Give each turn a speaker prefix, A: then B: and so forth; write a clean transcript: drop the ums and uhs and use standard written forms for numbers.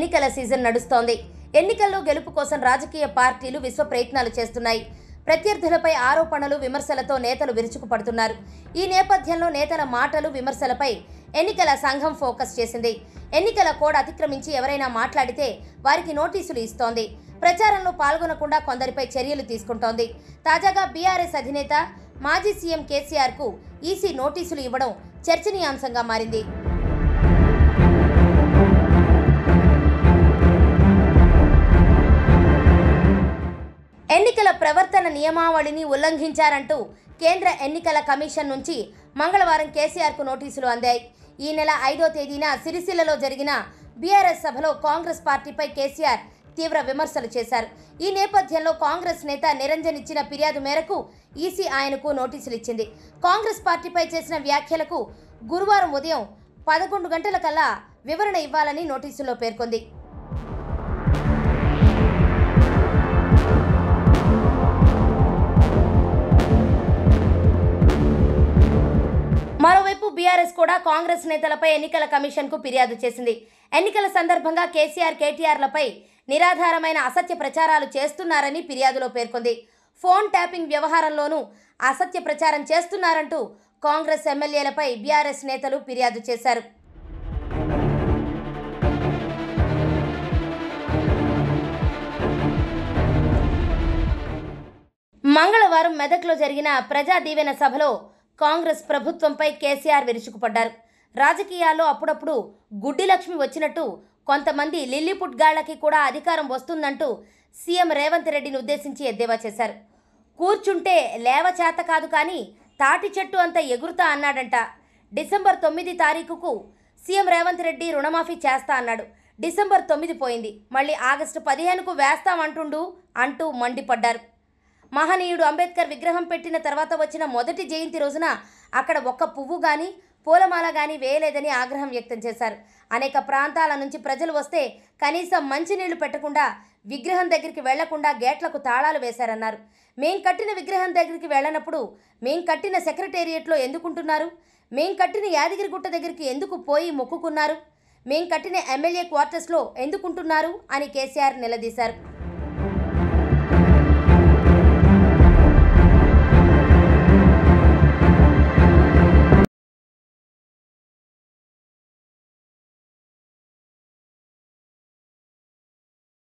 A: ఎన్నికల సీజన్ నడుస్తోంది. ఎన్నికల్లో గెలుపు కోసం రాజకీయ పార్టీలు విశ్వ ప్రయత్నాలు చేస్తున్నాయి. ప్రత్యర్థులపై ఆరోపణలు, విమర్శలతో నేతలు విరుచుకుపడుతున్నారు. ఈ నేపథ్యంలో నేతల మాటలు, విమర్శలపై ఎన్నికల సంఘం ఫోకస్ చేసింది. ఎన్నికల కోడ్ అతిక్రమించి ఎవరైనా మాట్లాడితే వారికి నోటీసులు ఇస్తోంది. ప్రచారంలో పాల్గొనకుండా కొందరిపై చర్యలు తీసుకుంటోంది. తాజాగా బీఆర్ఎస్ అధినేత మాజీ సీఎం కేసీఆర్కు ఈసీ నోటీసులు ఇవ్వడం చర్చనీయాంశంగా మారింది. ఎన్నికల ప్రవర్తన నియమావళిని ఉల్లంఘించారంటూ కేంద్ర ఎన్నికల కమిషన్ నుంచి మంగళవారం కేసీఆర్కు నోటీసులు అందాయి. ఈ నెల 5వ తేదీన సిరిసిల్లలో జరిగిన బీఆర్ఎస్ సభలో కాంగ్రెస్ పార్టీపై కేసీఆర్ తీవ్ర విమర్శలు చేశారు. ఈ నేపథ్యంలో కాంగ్రెస్ నేత నిరంజన్ ఇచ్చిన ఫిర్యాదు మేరకు ఈసీ ఆయనకు నోటీసులు ఇచ్చింది. కాంగ్రెస్ పార్టీపై చేసిన వ్యాఖ్యలకు గురువారం ఉదయం 11 గంటలకల్లా వివరణ ఇవ్వాలని నోటీసులో పేర్కొంది. మరోవైపు బీఆర్ఎస్ కూడా కాంగ్రెస్ నేతలపై ఎన్నికల కమిషన్కు ఫిర్యాదు చేసింది. ఎన్నికల సందర్భంగా కేసీఆర్, కేటీఆర్లపై నిరాధారమైన అసత్య ప్రచారాలు చేస్తున్నారని ఫిర్యాదులో పేర్కొంది. ఫోన్ ట్యాపింగ్ వ్యవహారంలోనూ అసత్య ప్రచారం చేస్తున్నారంటూ కాంగ్రెస్ ఎమ్మెల్యేలపై బీఆర్ఎస్ నేతలు ఫిర్యాదు చేశారు. మంగళవారం మెదక్లో జరిగిన ప్రజా దీవెన సభలో కాంగ్రెస్ ప్రభుత్వంపై కేసీఆర్ విరుచుకుపడ్డారు. రాజకీయాల్లో అప్పుడప్పుడు గుడ్డి లక్ష్మి వచ్చినట్టు కొంతమంది లిల్లీపుట్గాళ్లకి కూడా అధికారం వస్తుందంటూ సీఎం రేవంత్ రెడ్డిని ఉద్దేశించి ఎద్దేవా చేశారు. కూర్చుంటే లేవ చేత కాదు కానీ తాటి చెట్టు అంత ఎగురుతా అన్నాడంట. డిసెంబర్ 9 తారీఖుకు సీఎం రేవంత్ రెడ్డి రుణమాఫీ చేస్తా అన్నాడు. డిసెంబర్ 9 పోయింది, మళ్ళీ ఆగస్టు 15కు వేస్తామంటుండు అంటూ మండిపడ్డారు. మహనీయుడు అంబేద్కర్ విగ్రహం పెట్టిన తర్వాత వచ్చిన మొదటి జయంతి రోజున అక్కడ ఒక్క పువ్వు కానీ పూలమాల కానీ వేయలేదని ఆగ్రహం వ్యక్తం చేశారు. అనేక ప్రాంతాల నుంచి ప్రజలు వస్తే కనీసం మంచినీళ్లు పెట్టకుండా విగ్రహం దగ్గరికి వెళ్లకుండా గేట్లకు తాళాలు వేశారన్నారు. మేం కట్టిన విగ్రహం దగ్గరికి వెళ్ళనప్పుడు మేం కట్టిన సెక్రటేరియట్లో ఎందుకుంటున్నారు? మేం కట్టిన యాదగిరిగుట్ట దగ్గరికి ఎందుకు పోయి మొక్కుకున్నారు? మేం కట్టిన ఎమ్మెల్యే క్వార్టర్స్లో ఎందుకుంటున్నారు అని కేసీఆర్ నిలదీశారు.